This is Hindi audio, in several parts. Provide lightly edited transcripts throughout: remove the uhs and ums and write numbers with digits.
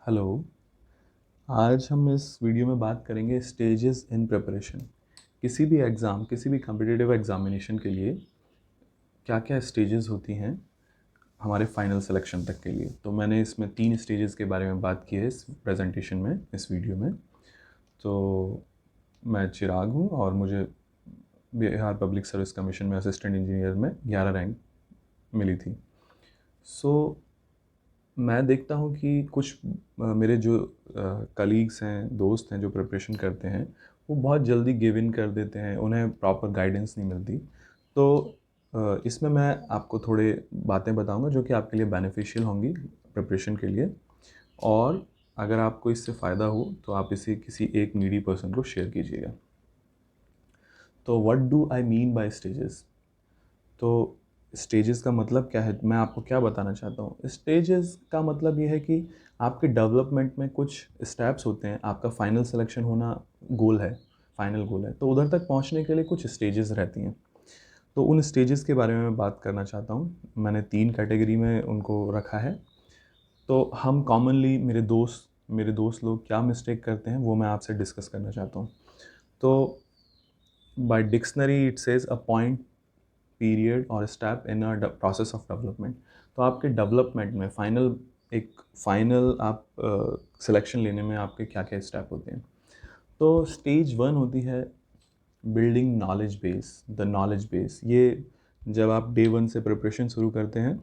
हेलो। आज हम इस वीडियो में बात करेंगे स्टेजेस इन प्रिपरेशन। किसी भी एग्ज़ाम, किसी भी कॉम्पिटिटिव एग्जामिनेशन के लिए क्या क्या स्टेजेस होती हैं हमारे फाइनल सिलेक्शन तक के लिए। तो मैंने इसमें 3 स्टेजेस के बारे में बात की है इस प्रेजेंटेशन में, इस वीडियो में। तो मैं चिराग हूँ और मुझे बिहार पब्लिक सर्विस कमीशन में असिस्टेंट इंजीनियर में 11 रैंक मिली थी। मैं देखता हूँ कि कुछ मेरे जो कलीग्स हैं, दोस्त हैं जो प्रिपरेशन करते हैं, वो बहुत जल्दी गिव इन कर देते हैं, उन्हें प्रॉपर गाइडेंस नहीं मिलती। तो इसमें मैं आपको थोड़े बातें बताऊंगा जो कि आपके लिए बेनिफिशियल होंगी प्रिपरेशन के लिए। और अगर आपको इससे फ़ायदा हो तो आप इसे किसी एक नीडी पर्सन को शेयर कीजिएगा। तो what do I mean by stages? तो स्टेजेस का मतलब क्या है, मैं आपको क्या बताना चाहता हूँ। स्टेजेस का मतलब ये है कि आपके डेवलपमेंट में कुछ स्टेप्स होते हैं। आपका फाइनल सिलेक्शन होना गोल है, फाइनल गोल है, तो उधर तक पहुँचने के लिए कुछ स्टेजेस रहती हैं। तो उन स्टेजेस के बारे में मैं बात करना चाहता हूँ। मैंने 3 कैटेगरी में उनको रखा है। तो हम कॉमनली मेरे दोस्त लोग क्या मिस्टेक करते हैं वो मैं आपसे डिस्कस करना चाहता हूँ। तो by dictionary it says a point, period और step in a process of development. तो आपके डेवलपमेंट में फाइनल आप सिलेक्शन लेने में आपके क्या क्या स्टेप होते हैं। तो स्टेज 1 होती है building knowledge base, the knowledge base. ये जब आप डे 1 से प्रिपरेशन शुरू करते हैं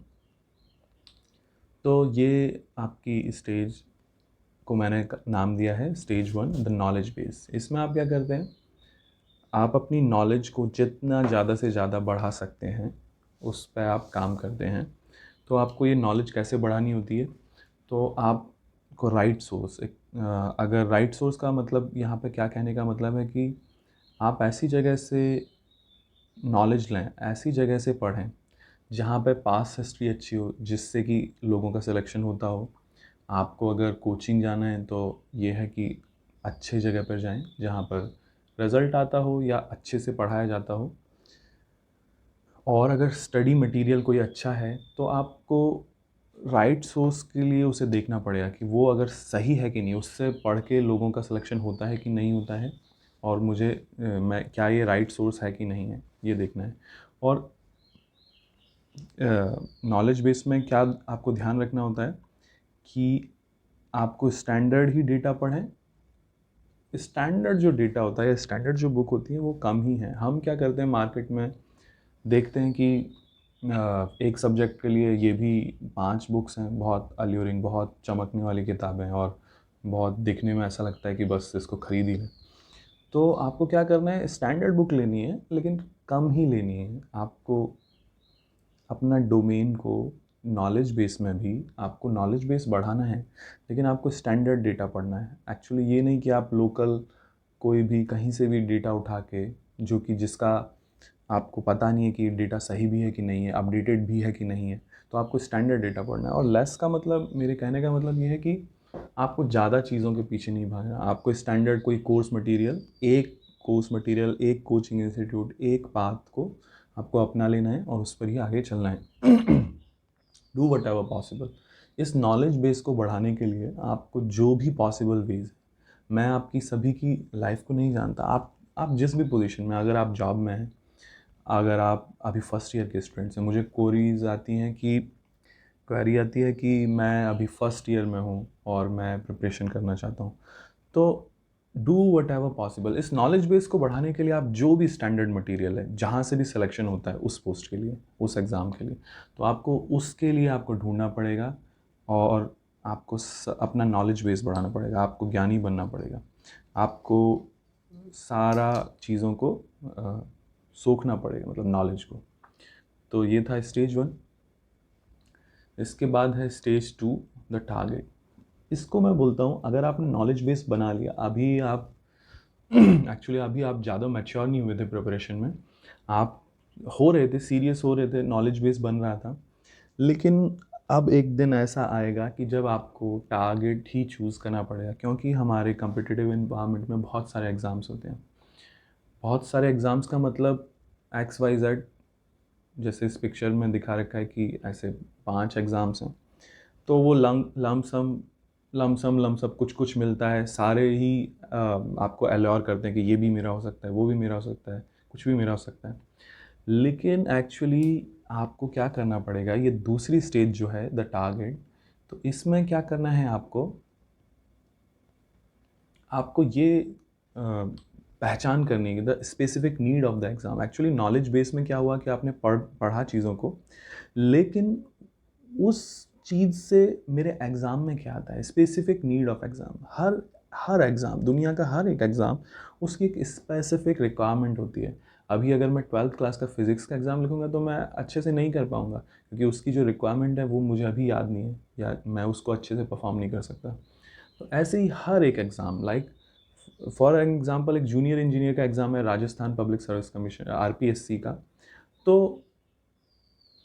तो ये आपकी स्टेज को मैंने नाम दिया है स्टेज 1, द नॉलेज बेस। इसमें आप क्या करते हैं, आप अपनी नॉलेज को जितना ज़्यादा से ज़्यादा बढ़ा सकते हैं उस पर आप काम करते हैं। तो आपको ये नॉलेज कैसे बढ़ानी होती है, तो आपको राइट सोर्स, अगर राइट सोर्स का मतलब यहाँ पे क्या कहने का मतलब है कि आप ऐसी जगह से नॉलेज लें, ऐसी जगह से पढ़ें जहाँ पे पास हिस्ट्री अच्छी हो, जिससे कि लोगों का सिलेक्शन होता हो। आपको अगर कोचिंग जाना है तो ये है कि अच्छे जगह पर जाएं जहाँ पर रिज़ल्ट आता हो या अच्छे से पढ़ाया जाता हो। और अगर स्टडी मटेरियल कोई अच्छा है तो आपको राइट सोर्स के लिए उसे देखना पड़ेगा कि वो अगर सही है कि नहीं, उससे पढ़ के लोगों का सिलेक्शन होता है कि नहीं होता है, और मुझे मैं क्या ये राइट सोर्स है कि नहीं है, ये देखना है। और नॉलेज बेस में क्या आपको ध्यान रखना होता है कि आपको स्टैंडर्ड ही डेटा पढ़ें। स्टैंडर्ड जो डेटा होता है या स्टैंडर्ड जो बुक होती है वो कम ही है। हम क्या करते हैं, मार्केट में देखते हैं कि एक सब्जेक्ट के लिए ये भी 5 बुक्स हैं, बहुत अल्यूरिंग, बहुत चमकने वाली किताबें, और बहुत दिखने में ऐसा लगता है कि बस इसको खरीद ही लें। तो आपको क्या करना है, स्टैंडर्ड बुक लेनी है लेकिन कम ही लेनी है। आपको अपना डोमेन को, नॉलेज बेस में भी आपको नॉलेज बेस बढ़ाना है, लेकिन आपको स्टैंडर्ड डेटा पढ़ना है। एक्चुअली ये नहीं कि आप लोकल कोई भी कहीं से भी डेटा उठा के, जो कि जिसका आपको पता नहीं है कि डेटा सही भी है कि नहीं है, अपडेटेड भी है कि नहीं है। तो आपको स्टैंडर्ड डेटा पढ़ना है। और लेस का मतलब, मेरे कहने का मतलब ये है कि आपको ज़्यादा चीज़ों के पीछे नहीं भागना। आपको स्टैंडर्ड कोई कोर्स मटेरियल, एक कोचिंग इंस्टीट्यूट, एक पाथ को आपको अपना लेना है और उस पर ही आगे चलना है। Do what ever possible. इस नॉलेज बेस को बढ़ाने के लिए आपको जो भी पॉसिबल वेज, मैं आपकी सभी की लाइफ को नहीं जानता, आप जिस भी पोजीशन में, अगर आप जॉब में हैं, अगर आप अभी फर्स्ट ईयर के स्टूडेंट्स हैं, मुझे क्वेरी आती है कि मैं अभी फर्स्ट ईयर में हूँ और मैं प्रिपरेशन करना चाहता हूँ। तो डू वट एवर पॉसिबल। इस नॉलेज बेस को बढ़ाने के लिए आप जो भी स्टैंडर्ड मटेरियल है, जहाँ से भी सिलेक्शन होता है उस पोस्ट के लिए, उस एग्ज़ाम के लिए, तो आपको उसके लिए आपको ढूंढना पड़ेगा। और आपको अपना नॉलेज बेस बढ़ाना पड़ेगा, आपको ज्ञानी बनना पड़ेगा, आपको सारा चीज़ों को सोखना पड़ेगा, मतलब नॉलेज को। तो ये था स्टेज 1। इसके बाद है स्टेज 2, द टारगेट। इसको मैं बोलता हूँ, अगर आपने नॉलेज बेस बना लिया, अभी आप एक्चुअली अभी आप ज़्यादा मैच्योर नहीं हुए थे प्रिपरेशन में, आप हो रहे थे, सीरियस हो रहे थे, नॉलेज बेस बन रहा था, लेकिन अब एक दिन ऐसा आएगा कि जब आपको टारगेट ही चूज़ करना पड़ेगा। क्योंकि हमारे कम्पिटिटिव इन्वायरमेंट में बहुत सारे एग्ज़ाम्स होते हैं। बहुत सारे एग्ज़ाम्स का मतलब XYZ, जैसे इस पिक्चर में दिखा रखा है कि ऐसे 5 एग्ज़ाम्स हैं, तो वो लम सम लमसम कुछ कुछ मिलता है, सारे ही आपको अलाउर करते हैं कि ये भी मेरा हो सकता है, वो भी मेरा हो सकता है, कुछ भी मेरा हो सकता है। लेकिन एक्चुअली आपको क्या करना पड़ेगा, ये दूसरी स्टेज जो है द टारगेट, तो इसमें क्या करना है आपको, आपको ये पहचान करनी है the specific need of the exam. Actually knowledge base में क्या हुआ कि आपने पढ़ा चीज़ों को, लेकिन उस चीज़ से मेरे एग्ज़ाम में क्या आता है, specific need of exam. Her her exam, दुनिया का हर एक एग्ज़ाम, उसकी एक स्पेसिफिक रिक्वायरमेंट होती है। अभी अगर मैं 12th क्लास का फ़िज़िक्स का एग्ज़ाम लिखूँगा तो मैं अच्छे से नहीं कर पाऊँगा, क्योंकि उसकी जो रिक्वायरमेंट है वो मुझे अभी याद नहीं है, या मैं उसको अच्छे से परफ़ॉर्म नहीं कर सकता। तो ऐसे ही हर एक एग्ज़ाम, लाइक फॉर एग्ज़ाम्पल एक जूनियर इंजीनियर का एग्ज़ाम है Rajasthan public service commission RPSC का, तो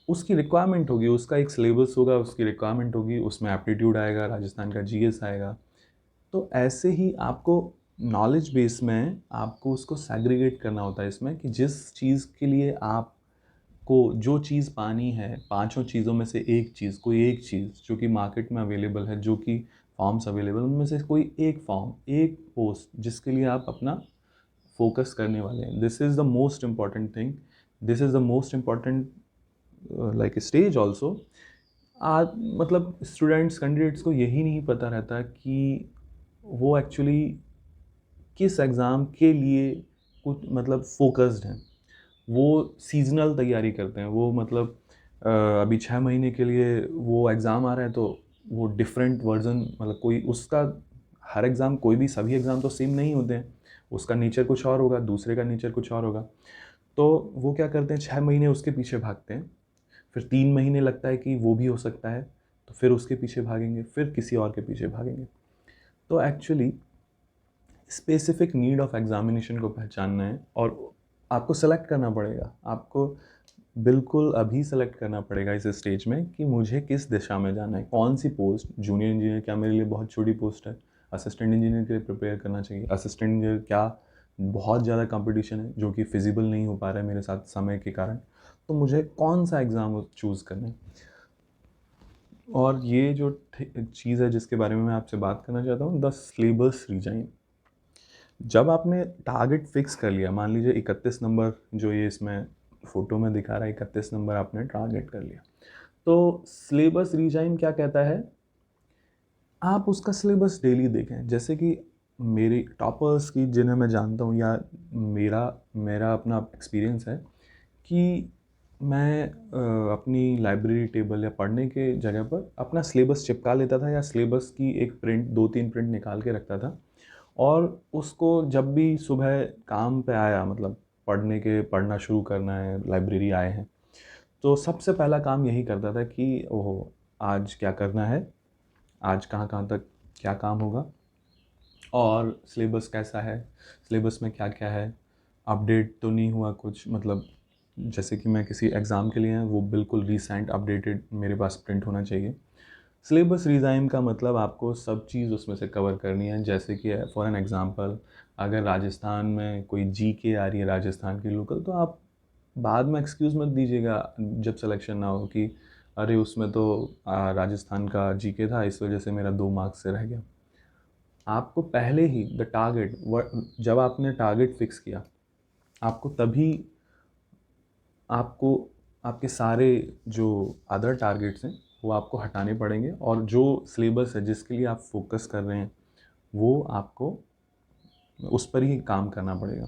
उसकी रिक्वायरमेंट होगी, उसका एक सिलेबस होगा, उसकी रिक्वायरमेंट होगी, उसमें एप्टीट्यूड आएगा, राजस्थान का जीएस आएगा। तो ऐसे ही आपको नॉलेज बेस में आपको उसको सेग्रीगेट करना होता है इसमें, कि जिस चीज़ के लिए आपको जो चीज़ पानी है, पांचों चीज़ों में से एक चीज़, कोई एक चीज़ जो कि मार्केट में अवेलेबल है, जो कि फॉर्म्स अवेलेबल, उनमें से कोई एक फॉर्म, एक पोस्ट जिसके लिए आप अपना फोकस करने वाले हैं। This is the most important thing, this is the most important like stage also. आज मतलब स्टूडेंट्स कैंडिडेट्स को यही नहीं पता रहता कि वो एक्चुअली किस एग्ज़ाम के लिए कुछ मतलब फोकस्ड हैं। वो सीज़नल तैयारी करते हैं, वो मतलब अभी 6 महीने के लिए वो एग्ज़ाम आ रहा है, तो वो डिफरेंट वर्ज़न, मतलब कोई उसका हर एग्ज़ाम, कोई भी सभी एग्ज़ाम तो सेम नहीं होते हैं, उसका नेचर कुछ और होगा, दूसरे का नेचर कुछ और होगा। तो वो क्या करते हैं, 6 महीने उसके पीछे भागते हैं, फिर 3 महीने लगता है कि वो भी हो सकता है, तो फिर उसके पीछे भागेंगे, फिर किसी और के पीछे भागेंगे। तो actually specific need of examination को पहचानना है, और आपको सेलेक्ट करना पड़ेगा, आपको बिल्कुल अभी सेलेक्ट करना पड़ेगा इस स्टेज में कि मुझे किस दिशा में जाना है, कौन सी पोस्ट, जूनियर इंजीनियर क्या मेरे लिए बहुत छोटी पोस्ट है, असिस्टेंट इंजीनियर के लिए प्रिपेयर करना चाहिए, असिस्टेंट इंजीनियर क्या बहुत ज़्यादा कंपटीशन है जो कि फिजिबल नहीं हो पा रहा है मेरे साथ समय के कारण, तो मुझे कौन सा एग्ज़ाम चूज़ करना है। और ये जो चीज़ है जिसके बारे में मैं आपसे बात करना चाहता हूँ, द सिलेबस डिजाइन। जब आपने टारगेट फिक्स कर लिया, मान लीजिए 31 नंबर जो ये इसमें फ़ोटो में दिखा रहा है, 31 नंबर आपने टारगेट कर लिया, तो सिलेबस डिजाइन क्या कहता है, आप उसका सिलेबस डेली देखें। जैसे कि मेरी टॉपर्स की जिन्हें मैं जानता हूँ, या मेरा मेरा अपना एक्सपीरियंस है कि मैं अपनी लाइब्रेरी टेबल या पढ़ने के जगह पर अपना सिलेबस चिपका लेता था, या सिलेबस की एक प्रिंट, 2-3 प्रिंट निकाल के रखता था, और उसको जब भी सुबह काम पे आया, मतलब पढ़ना शुरू करना है, लाइब्रेरी आए हैं, तो सबसे पहला काम यही करता था कि ओहो, आज क्या करना है, आज कहाँ कहाँ तक क्या काम होगा, और सिलेबस कैसा है, सिलेबस में क्या क्या है, अपडेट तो नहीं हुआ कुछ, मतलब जैसे कि मैं किसी एग्ज़ाम के लिए हैं, वो बिल्कुल रिसेंट अपडेटेड मेरे पास प्रिंट होना चाहिए। सिलेबस डिज़ाइन का मतलब आपको सब चीज़ उसमें से कवर करनी है। जैसे कि फॉर एन एग्ज़ाम्पल, अगर राजस्थान में कोई जीके आ रही है, राजस्थान की लोकल, तो आप बाद में एक्सक्यूज़ मत दीजिएगा जब सिलेक्शन ना हो कि अरे उसमें तो राजस्थान का जीके था, इस वजह से मेरा 2 मार्क्स से रह गया। आपको पहले ही द टारगेट, जब आपने टारगेट फिक्स किया, आपको तभी आपको आपके सारे जो अदर टारगेट्स हैं वो आपको हटाने पड़ेंगे, और जो सिलेबस है जिसके लिए आप फोकस कर रहे हैं वो आपको उस पर ही काम करना पड़ेगा।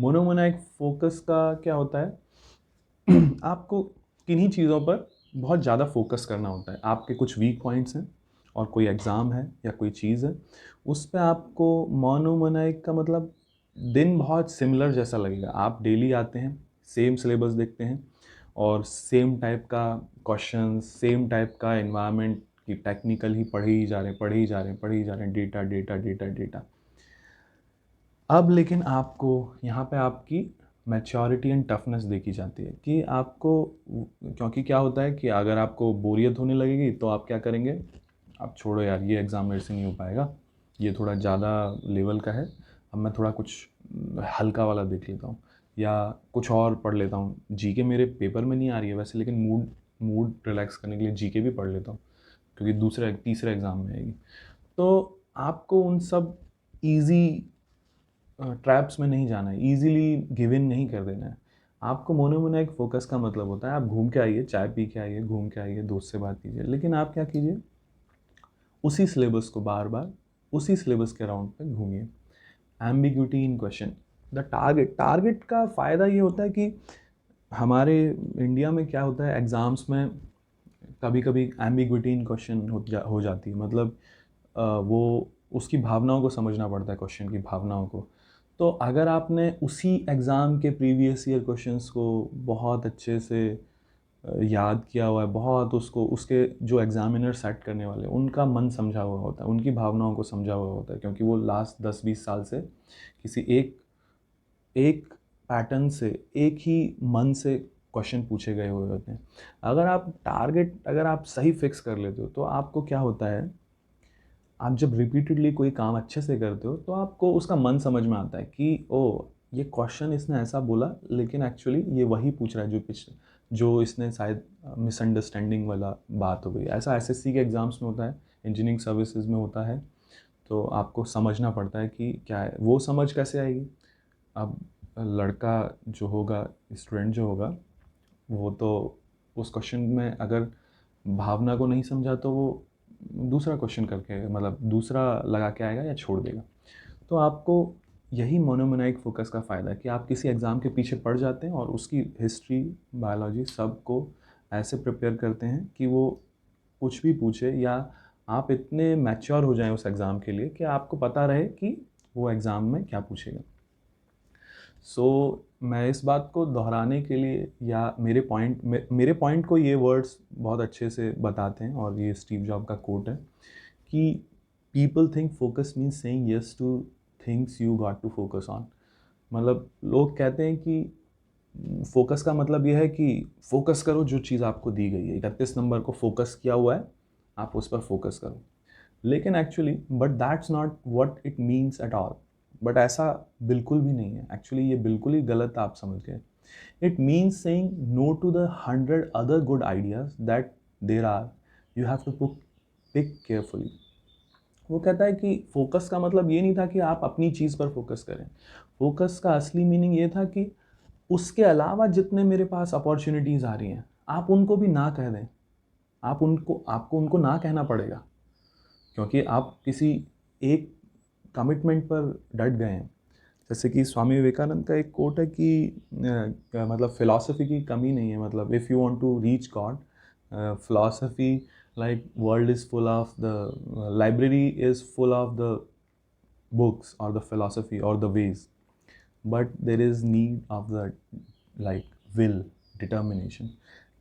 मोनोमोनाइक फोकस का क्या होता है, आपको किन्हीं चीज़ों पर बहुत ज़्यादा फोकस करना होता है। आपके कुछ वीक पॉइंट्स हैं, और कोई एग्ज़ाम है या कोई चीज़ है, उस पे आपको मोनोमोनाइक का मतलब दिन बहुत सिमिलर जैसा लगेगा। आप डेली आते हैं, सेम सिलेबस देखते हैं, और सेम टाइप का क्वेश्चन, सेम टाइप का एनवायरनमेंट की टेक्निकल ही पढ़े ही जा रहे हैं, पढ़े ही जा रहे हैं, पढ़े ही जा रहे हैं, डेटा डेटा डेटा डेटा। अब लेकिन आपको यहाँ पे आपकी मैच्योरिटी एंड टफनेस देखी जाती है कि आपको, क्योंकि क्या होता है कि अगर आपको बोरियत होने लगेगी तो आप क्या करेंगे, आप छोड़ो यार, ये एग्ज़ाम मेरे से नहीं हो पाएगा, ये थोड़ा ज़्यादा लेवल का है, अब मैं थोड़ा कुछ हल्का वाला देख लेता हूँ, या कुछ और पढ़ लेता हूँ। जीके मेरे पेपर में नहीं आ रही है वैसे, लेकिन मूड मूड रिलैक्स करने के लिए जीके भी पढ़ लेता हूँ। क्योंकि दूसरे तीसरे एग्ज़ाम में आएगी। तो आपको उन सब ईज़ी ट्रैप्स में नहीं जाना है, ईज़िली गिव इन नहीं कर देना है। आपको मोनोमोनाइक फ़ोकस का मतलब होता है आप घूम के आइए, चाय पी के आइए, घूम के आइए, दोस्त से बात कीजिए, लेकिन आप क्या कीजिए, उसी सिलेबस को बार-बार, उसी सिलेबस के राउंड पे घूमिए। Ambiguity in question, the target का फ़ायदा ये होता है कि हमारे इंडिया में क्या होता है एग्ज़ाम्स में कभी-कभी एम्बिग्यूटी इन क्वेश्चन हो जाती है, मतलब वो उसकी भावनाओं को समझना पड़ता है, क्वेश्चन की भावनाओं को। तो अगर आपने उसी एग्ज़ाम के प्रीवियस ईयर क्वेश्चंस को बहुत अच्छे से याद किया हुआ है, बहुत उसको उसके जो एग्ज़ामिनर सेट करने वाले हैं, उनका मन समझा हुआ होता है, उनकी भावनाओं को समझा हुआ होता है, क्योंकि वो लास्ट 10-20 साल से किसी एक एक पैटर्न से, एक ही मन से क्वेश्चन पूछे गए हुए होते हैं। अगर आप सही फिक्स कर लेते हो, तो आपको क्या होता है, आप जब रिपीटेडली कोई काम अच्छे से करते हो तो आपको उसका मन समझ में आता है कि ओ, ये क्वेश्चन इसने ऐसा बोला, लेकिन एक्चुअली ये वही पूछ रहा है जो इसने शायद मिसअंडरस्टैंडिंग वाला बात हो गई। ऐसा एसएससी के एग्ज़ाम्स में होता है, इंजीनियरिंग सर्विसेज में होता है। तो आपको समझना पड़ता है कि क्या है, वो समझ कैसे आएगी। अब लड़का जो होगा, स्टूडेंट जो होगा, वो तो उस क्वेश्चन में अगर भावना को नहीं समझा तो वो दूसरा क्वेश्चन करके, मतलब दूसरा लगा के आएगा या छोड़ देगा। तो आपको यही मोनोमोनाइक फोकस का फ़ायदा है कि आप किसी एग्ज़ाम के पीछे पड़ जाते हैं और उसकी हिस्ट्री, बायोलॉजी सब को ऐसे प्रिपेयर करते हैं कि वो कुछ भी पूछे, या आप इतने मैच्योर हो जाएं उस एग्ज़ाम के लिए कि आपको पता रहे कि वो एग्ज़ाम में क्या पूछेगा। मैं इस बात को दोहराने के लिए, या मेरे पॉइंट को ये वर्ड्स बहुत अच्छे से बताते हैं, और ये स्टीव जॉब का कोट है कि people think focus means saying yes to things you got to focus on. मतलब लोग कहते हैं कि फोकस का मतलब यह है कि फोकस करो जो चीज़ आपको दी गई है, 31 नंबर को फोकस किया हुआ है, आप उस पर फोकस करो। लेकिन actually but that's not what it means at all. But ऐसा बिल्कुल भी नहीं है, एक्चुअली ये बिल्कुल ही गलत आप समझ गए। It means saying no to the 100 other good ideas that there are, you have to pick carefully. वो कहता है कि फोकस का मतलब ये नहीं था कि आप अपनी चीज़ पर फोकस करें। फोकस का असली मीनिंग ये था कि उसके अलावा जितने मेरे पास अपॉर्चुनिटीज़ आ रही हैं, आप उनको भी ना कह दें। आपको उनको ना कहना पड़ेगा, क्योंकि आप किसी एक कमिटमेंट पर डट गए हैं। जैसे कि स्वामी विवेकानंद का एक कोट है कि मतलब फ़िलॉसफ़ी की कमी नहीं है, मतलब if you want to reach God, philosophy like world is full of the library is full of the books और द फ़िलॉसफ़ी और the ways, but there is need of the like will, determination.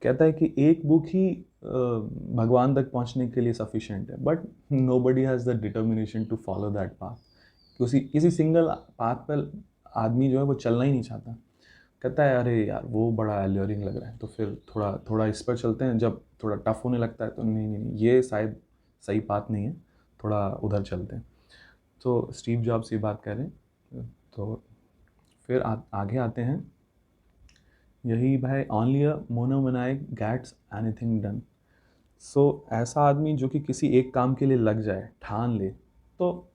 कहता है कि एक बुक ही भगवान तक पहुंचने के लिए सफिशिएंट है, but nobody has the determination to follow that path. किसी सिंगल पाथ पर आदमी जो है वो चलना ही नहीं चाहता। कहता है अरे यार वो बड़ा एल्योरिंग लग रहा है, तो फिर थोड़ा थोड़ा इस पर चलते हैं। जब थोड़ा टफ होने लगता है तो नहीं नहीं नहीं, ये शायद सही पाथ नहीं है, थोड़ा उधर चलते हैं। तो स्टीव जॉब्स ये बात कह रहे हैं। तो फिर आगे आते हैं, यही भाई, only a monomaniac gets anything done. ऐसा आदमी जो कि किसी एक काम के लिए लग जाए, ठान ले, तो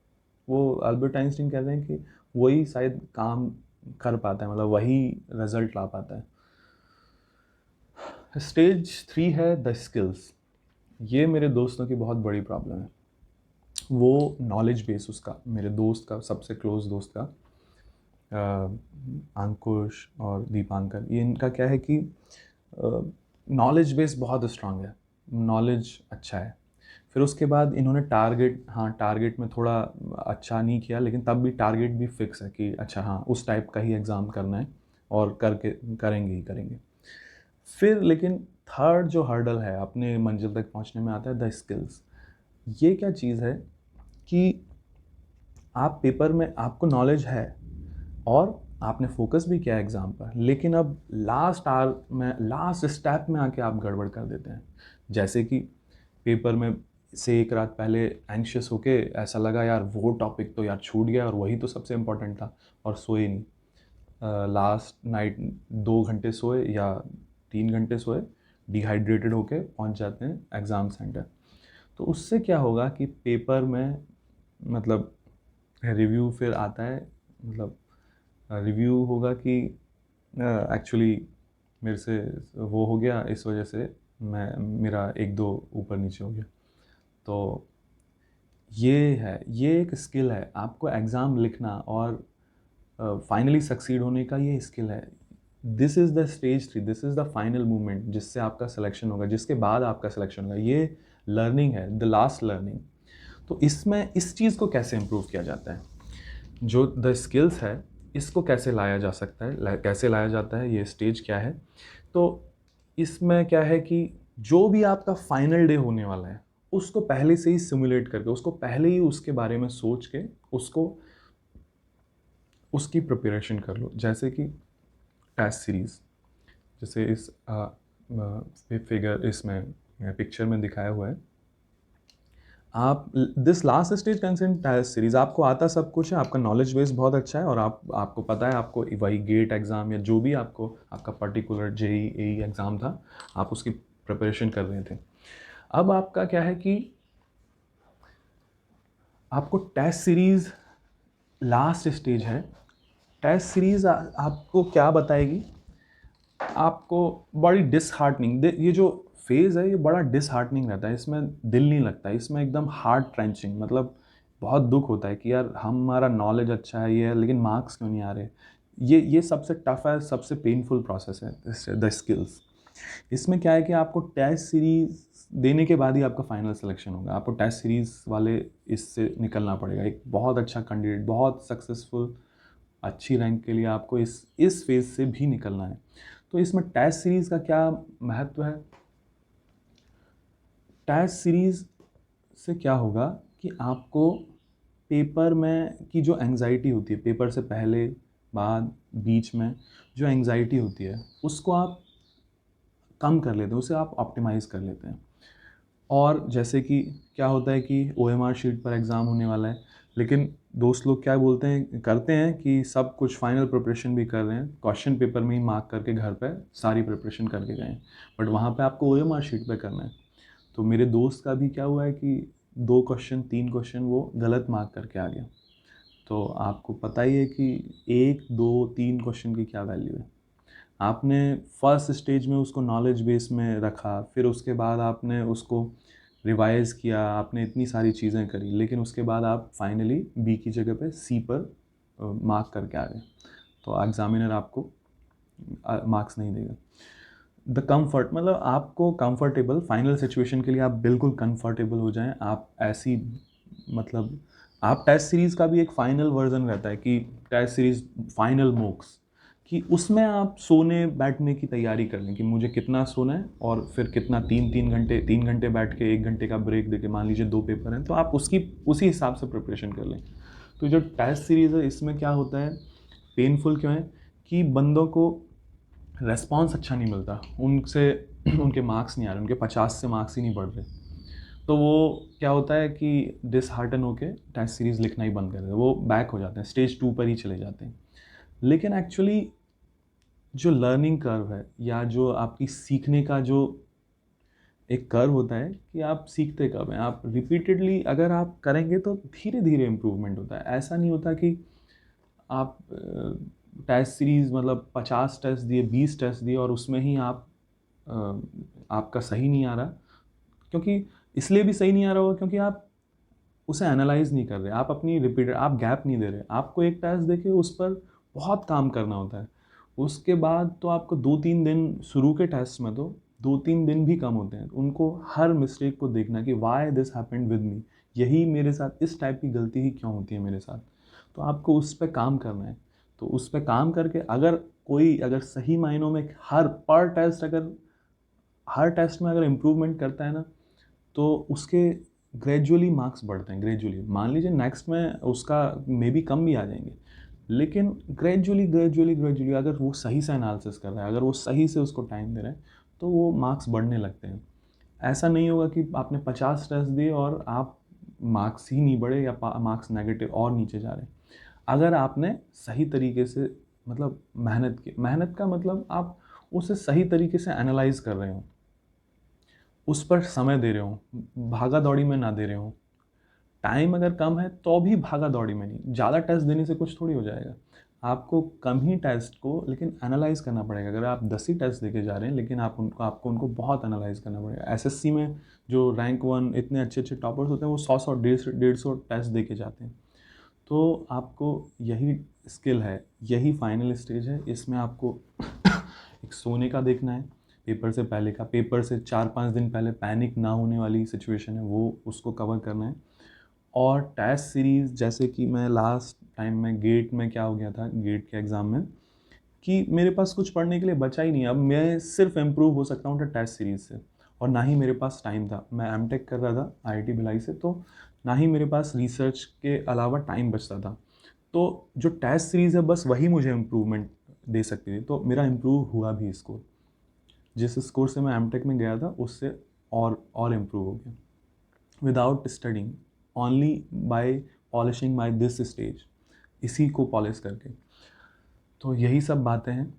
वो अल्बर्ट आइंस्टीन कहते हैं कि वही शायद काम कर पाता है, मतलब वही रिजल्ट ला पाता है। स्टेज 3 है द स्किल्स। ये मेरे दोस्तों की बहुत बड़ी प्रॉब्लम है। वो नॉलेज बेस उसका, मेरे दोस्त का, सबसे क्लोज दोस्त का, अंकुश और दीपांकर, ये इनका क्या है कि नॉलेज बेस बहुत स्ट्रांग है, नॉलेज अच्छा है। फिर उसके बाद इन्होंने टारगेट में थोड़ा अच्छा नहीं किया, लेकिन तब भी टारगेट भी फिक्स है कि अच्छा हाँ उस टाइप का ही एग्ज़ाम करना है, और करेंगे ही करेंगे। फिर लेकिन थर्ड जो हर्डल है अपने मंजिल तक पहुंचने में, आता है द स्किल्स। ये क्या चीज़ है कि आप पेपर में आपको नॉलेज है और आपने फोकस भी किया एग्ज़ाम पर, लेकिन अब लास्ट स्टेप में आके आप गड़बड़ कर देते हैं। जैसे कि पेपर में से एक रात पहले एंग्शियस होके ऐसा लगा यार वो टॉपिक तो यार छूट गया और वही तो सबसे इम्पोर्टेंट था, और सोए नहीं। लास्ट नाइट 2 घंटे सोए या 3 घंटे सोए, डिहाइड्रेटेड होके पहुंच जाते हैं एग्ज़ाम सेंटर। तो उससे क्या होगा कि पेपर में मतलब रिव्यू फिर आता है, मतलब रिव्यू होगा कि एक्चुअली मेरे से वो हो गया, इस वजह से मैं मेरा एक दो ऊपर नीचे हो गया। तो ये एक स्किल है, आपको एग्ज़ाम लिखना और फाइनली सक्सीड होने का ये स्किल है। This is the stage 3, this is the final movement जिससे आपका सिलेक्शन होगा, जिसके बाद आपका सिलेक्शन होगा। ये लर्निंग है, द लास्ट लर्निंग। तो इसमें इस चीज़ को कैसे इम्प्रूव किया जाता है, जो द स्किल्स है इसको कैसे लाया जा सकता है, कैसे लाया जाता है, ये स्टेज क्या है। तो इसमें क्या है कि जो भी आपका फाइनल डे होने वाला है उसको पहले से ही सिमुलेट करके, उसको पहले ही उसके बारे में सोच के उसको उसकी प्रिपरेशन कर लो। जैसे कि टेस्ट सीरीज़, जैसे इस फिगर इसमें पिक्चर में दिखाया हुआ है। आप this last stage consent test series, आपको आता सब कुछ है, आपका नॉलेज बेस बहुत अच्छा है और आपको पता है, आपको वही गेट एग्ज़ाम या जो भी आपको आपका पर्टिकुलर जेई एई एग्ज़ाम था, आप उसकी प्रिपरेशन कर रहे थे। अब आपका क्या है कि आपको टेस्ट सीरीज़ लास्ट स्टेज है। टेस्ट सीरीज़ आपको क्या बताएगी, आपको बड़ी डिसहार्टनिंग, ये जो फेज़ है ये बड़ा डिसहार्टनिंग रहता है, इसमें दिल नहीं लगता है, इसमें एकदम हार्ट ट्रेंचिंग, मतलब बहुत दुख होता है कि यार हमारा नॉलेज अच्छा है ये है, लेकिन मार्क्स क्यों नहीं आ रहे। ये सबसे टफ है, सबसे पेनफुल प्रोसेस है द स्किल्स। इसमें क्या है कि आपको टेस्ट सीरीज़ देने के बाद ही आपका फाइनल सिलेक्शन होगा। आपको टेस्ट सीरीज़ वाले इससे निकलना पड़ेगा, एक बहुत अच्छा कैंडिडेट, बहुत सक्सेसफुल अच्छी रैंक के लिए आपको इस फेज़ से भी निकलना है। तो इसमें टेस्ट सीरीज़ का क्या महत्व है। टेस्ट सीरीज़ से क्या होगा कि आपको पेपर में की जो एंग्जाइटी होती है, पेपर से पहले, बाद, बीच में जो एंग्जाइटी होती है उसको आप कम कर लेते हैं, उसे आप ऑप्टिमाइज़ कर लेते हैं। और जैसे कि क्या होता है कि ओएमआर शीट पर एग्ज़ाम होने वाला है, लेकिन दोस्त लोग क्या बोलते हैं करते हैं कि सब कुछ फाइनल प्रिपरेशन भी कर रहे हैं, क्वेश्चन पेपर में ही मार्क करके घर पे सारी प्रिपरेशन करके गए हैं, बट वहाँ पे आपको ओएमआर शीट पे करना है। तो मेरे दोस्त का भी क्या हुआ है कि 2 क्वेश्चन 3 क्वेश्चन वो गलत मार्क करके आ गया। तो आपको पता ही है कि 1 2 3 क्वेश्चन की क्या वैल्यू है। आपने फर्स्ट स्टेज में उसको नॉलेज बेस में रखा, फिर उसके बाद आपने उसको रिवाइज़ किया, आपने इतनी सारी चीज़ें करी, लेकिन उसके बाद आप फाइनली बी की जगह पे सी पर मार्क करके आ गए, तो एग्ज़ामिनर आपको मार्क्स नहीं देगा। द कम्फर्ट, मतलब आपको कंफर्टेबल फाइनल सिचुएशन के लिए आप बिल्कुल कंफर्टेबल हो जाएं। आप ऐसी, मतलब आप टेस्ट सीरीज़ का भी एक फाइनल वर्जन रहता है कि टेस्ट सीरीज़ फाइनल मोक्स, कि उसमें आप सोने बैठने की तैयारी कर लें कि मुझे कितना सोना है और फिर कितना, 3 घंटे बैठ के 1 घंटे का ब्रेक देके, मान लीजिए 2 पेपर हैं तो आप उसी हिसाब से प्रिपरेशन कर लें। तो जो टेस्ट सीरीज़ है इसमें क्या होता है, पेनफुल क्यों है कि बंदों को रेस्पॉन्स अच्छा नहीं मिलता उनसे, उनके मार्क्स नहीं आ रहे, उनके 50 से मार्क्स ही नहीं बढ़ रहे। तो वो क्या होता है कि डिसहार्टन होके टेस्ट सीरीज़ लिखना ही बंद कर देते हैं, वो बैक हो जाते हैं, स्टेज 2 पर ही चले जाते हैं। लेकिन एक्चुअली जो लर्निंग कर्व है या जो आपकी सीखने का जो एक कर्व होता है कि आप सीखते कब हैं, आप रिपीटेडली अगर आप करेंगे तो धीरे धीरे इम्प्रूवमेंट होता है। ऐसा नहीं होता कि आप टेस्ट सीरीज़ मतलब 50 टेस्ट दिए, 20 टेस्ट दिए और उसमें ही आपका सही नहीं आ रहा, क्योंकि इसलिए भी सही नहीं आ रहा होगा क्योंकि आप उसे एनालाइज नहीं कर रहे, आप अपनी रिपीट, आप गैप नहीं दे रहे। आपको एक टेस्ट देके उस पर बहुत काम करना होता है, उसके बाद तो आपको 2-3 दिन, शुरू के टेस्ट में तो 2-3 दिन भी कम होते हैं, उनको हर मिस्टेक को देखना कि why this happened with me, यही मेरे साथ, इस टाइप की गलती ही क्यों होती है मेरे साथ। तो आपको उस पर काम करना है। तो उस पर काम करके अगर सही मायनों में पर टेस्ट, अगर हर टेस्ट में अगर इम्प्रूवमेंट करता है ना, तो उसके ग्रेजुअली मार्क्स बढ़ते हैं, ग्रेजुअली। मान लीजिए नेक्स्ट में उसका मे बी कम भी आ जाएंगे, लेकिन ग्रेजुअली ग्रेजुअली ग्रेजुअली अगर वो सही से एनालिसिस कर रहा है, अगर वो सही से उसको टाइम दे रहे हैं, तो वो मार्क्स बढ़ने लगते हैं। ऐसा नहीं होगा कि आपने 50 टेस्ट दिए और आप मार्क्स ही नहीं बढ़े या मार्क्स नेगेटिव और नीचे जा रहे हैं। अगर आपने सही तरीके से, मतलब मेहनत की, मेहनत का मतलब आप उसे सही तरीके से एनालाइज कर रहे हो, उस पर समय दे रहे हो, भागा दौड़ी में ना दे रहे हो। टाइम अगर कम है तो भी भागा दौड़ी में नहीं, ज़्यादा टेस्ट देने से कुछ थोड़ी हो जाएगा। आपको कम ही टेस्ट को लेकिन एनालाइज करना पड़ेगा। अगर आप 10 ही टेस्ट देके जा रहे हैं लेकिन आपको उनको बहुत एनालाइज करना पड़ेगा। एसएससी में जो रैंक 1 इतने अच्छे अच्छे टॉपर्स होते हैं वो 100 150 टेस्ट देके जाते हैं। तो आपको यही स्किल है, यही फाइनल स्टेज है। इसमें आपको एक सोने का देखना है, पेपर से पहले का, पेपर से 4-5 दिन पहले पैनिक ना होने वाली सिचुएशन है वो, उसको कवर करना है। और टेस्ट सीरीज़, जैसे कि मैं लास्ट टाइम में गेट में क्या हो गया था, गेट के एग्ज़ाम में, कि मेरे पास कुछ पढ़ने के लिए बचा ही नहीं। अब मैं सिर्फ इम्प्रूव हो सकता हूँ टेस्ट सीरीज़ से, और ना ही मेरे पास टाइम था। मैं एमटेक कर रहा था आईआईटी भिलाई से, तो ना ही मेरे पास रिसर्च के अलावा टाइम बचता था। तो जो टेस्ट सीरीज़ है बस वही मुझे इम्प्रूवमेंट दे सकती थी। तो मेरा इम्प्रूव हुआ भी स्कोर, जिस स्कोर से मैं एमटेक में गया था उससे और इम्प्रूव हो गया, without studying, only by polishing my this stage, इसी को पॉलिश करके। तो यही सब बातें हैं।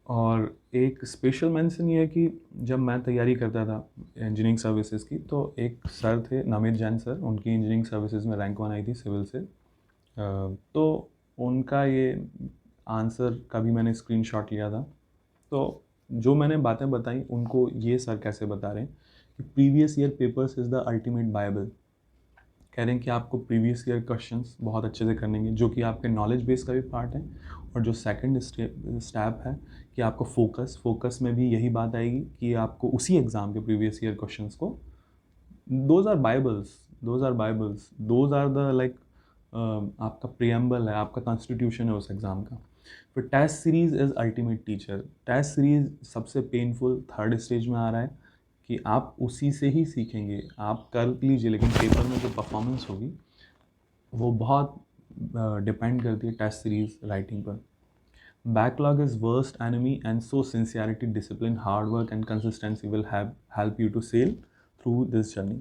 और एक स्पेशल मेंशन ये है कि जब मैं तैयारी करता था इंजीनियरिंग सर्विसेज की, तो एक सर थे नमित जैन सर, उनकी इंजीनियरिंग सर्विसेज में रैंक 1 आई थी सिविल से। तो उनका ये आंसर का भी मैंने स्क्रीनशॉट लिया था। तो जो मैंने बातें बताई उनको ये सर कैसे बता रहे हैं कि previous year papers is the ultimate Bible. कह रहे हैं कि आपको प्रीवियस ईयर क्वेश्चंस बहुत अच्छे से करनेंगे, जो कि आपके नॉलेज बेस का भी पार्ट है। और जो सेकंड स्टेप है कि आपको फोकस में भी यही बात आएगी कि आपको उसी एग्ज़ाम के प्रीवियस ईयर क्वेश्चंस को, those are bibles, those are the like, आपका प्रियम्बल है, आपका कॉन्स्टिट्यूशन है उस एग्ज़ाम का। फिर test series is ultimate teacher. Test series सबसे पेनफुल थर्ड स्टेज में आ रहा है कि आप उसी से ही सीखेंगे। आप कर लीजिए लेकिन पेपर में जो परफॉर्मेंस होगी वो बहुत डिपेंड करती है टेस्ट सीरीज़ राइटिंग पर। Backlog is worst enemy and so sincerity, discipline, hard work and consistency will help you to sail through this journey.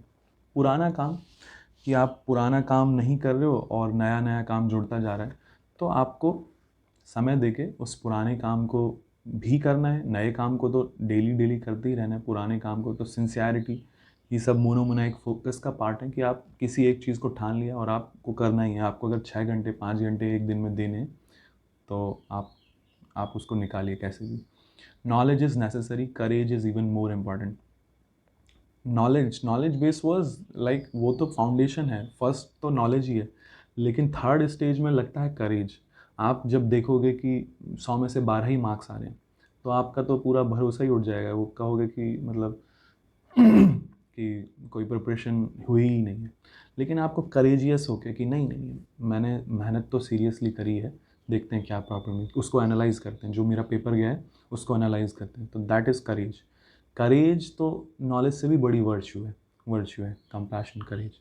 पुराना काम, कि आप पुराना काम नहीं कर रहे हो और नया नया काम जुड़ता जा रहा है, तो आपको समय देके उस पुराने काम को भी करना है, नए काम को तो डेली डेली करते ही रहना है, पुराने काम को तो सिंसियरिटी, ये सब मोनोमोनाइक फोकस का पार्ट है कि आप किसी एक चीज़ को ठान लिया और आपको करना ही है। आपको अगर 6 घंटे 5 घंटे एक दिन में देने हैं, तो आप उसको निकालिए कैसे भी। Knowledge is necessary, courage is even more important. Knowledge base was like, वो तो फाउंडेशन है, फर्स्ट तो नॉलेज ही है, लेकिन थर्ड स्टेज में लगता है करेज। आप जब देखोगे कि 100 में से 12 ही मार्क्स आ रहे हैं, तो आपका तो पूरा भरोसा ही उठ जाएगा। वो कहोगे कि मतलब कि कोई प्रिपरेशन हुई ही नहीं है। लेकिन आपको करेजियस होके कि नहीं नहीं, मैंने मेहनत तो सीरियसली करी है, देखते हैं क्या प्रॉब्लम है, उसको एनालाइज करते हैं, जो मेरा पेपर गया है उसको एनालाइज करते हैं, तो दैट इज़ करेज। करेज तो नॉलेज से भी बड़ी वर्च्यू है compassion, courage.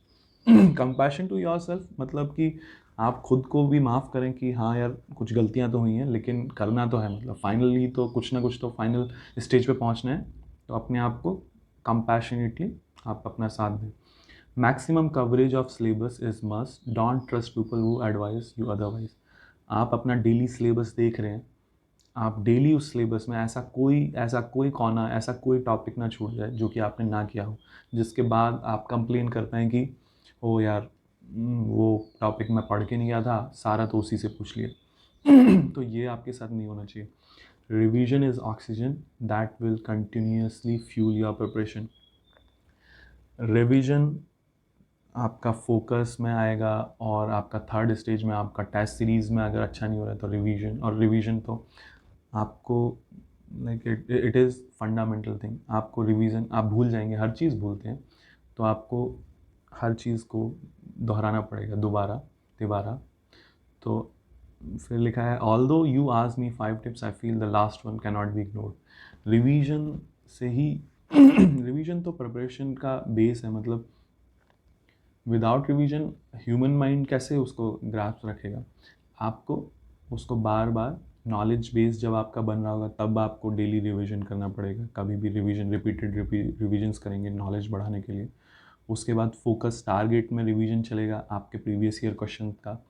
Compassion to yourself, मतलब कि आप खुद को भी माफ़ करें कि हाँ यार कुछ गलतियाँ तो हुई हैं लेकिन करना तो है, मतलब फाइनली तो कुछ ना कुछ तो फाइनल स्टेज पे पहुँचना है। तो अपने आप को कंपैशनेटली आप अपना साथ दें। Maximum coverage of syllabus is must, don't trust people who advice you otherwise. आप अपना डेली सिलेबस देख रहे हैं, आप डेली उस सिलेबस में ऐसा कोई कोना, ऐसा कोई टॉपिक ना छूट जाए जो कि आपने ना किया हो, जिसके बाद आप कंप्लेन कर पाएँ कि ओ यार, वो टॉपिक मैं पढ़ के नहीं गया था, सारा तो उसी से पूछ लिया। तो ये आपके साथ नहीं होना चाहिए। Revision is oxygen that will continuously fuel your preparation. Revision आपका फोकस में आएगा, और आपका थर्ड स्टेज में आपका टेस्ट सीरीज़ में अगर अच्छा नहीं हो रहा है तो रिवीजन, और रिवीजन तो आपको like it is fundamental thing. आपको रिवीजन, आप भूल जाएंगे, हर चीज़ भूलते हैं, तो आपको हर चीज़ को दोहराना पड़ेगा दोबारा तिबारा। तो फिर लिखा है, although you ask me 5 tips I feel the last one can not be ignored. Revision से ही रिवीजन तो प्रिपरेशन का बेस है। मतलब विदाउट रिवीजन ह्यूमन माइंड कैसे उसको ग्रास्प रखेगा। आपको उसको बार बार, नॉलेज बेस जब आपका बन रहा होगा तब आपको डेली रिवीजन करना पड़ेगा। कभी भी रिवीजन, रिपीटेड रिवीजन्स करेंगे नॉलेज बढ़ाने के लिए। उसके बाद फोकस टारगेट में रिवीजन चलेगा आपके प्रीवियस ईयर क्वेश्चन का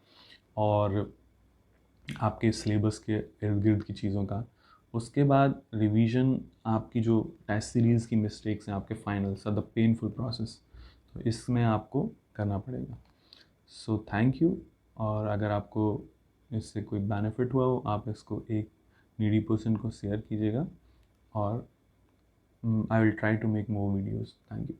और आपके सिलेबस के इर्द गिर्द की चीज़ों का। उसके बाद रिवीजन, आपकी जो टेस्ट सीरीज़ की मिस्टेक्स हैं, आपके finals are the painful process, तो इसमें आपको करना पड़ेगा। So thank you. और अगर आपको इससे कोई बेनिफिट हुआ हो, आप इसको एक नीडी पर्सन को शेयर कीजिएगा, और I will try to make more videos. Thank you.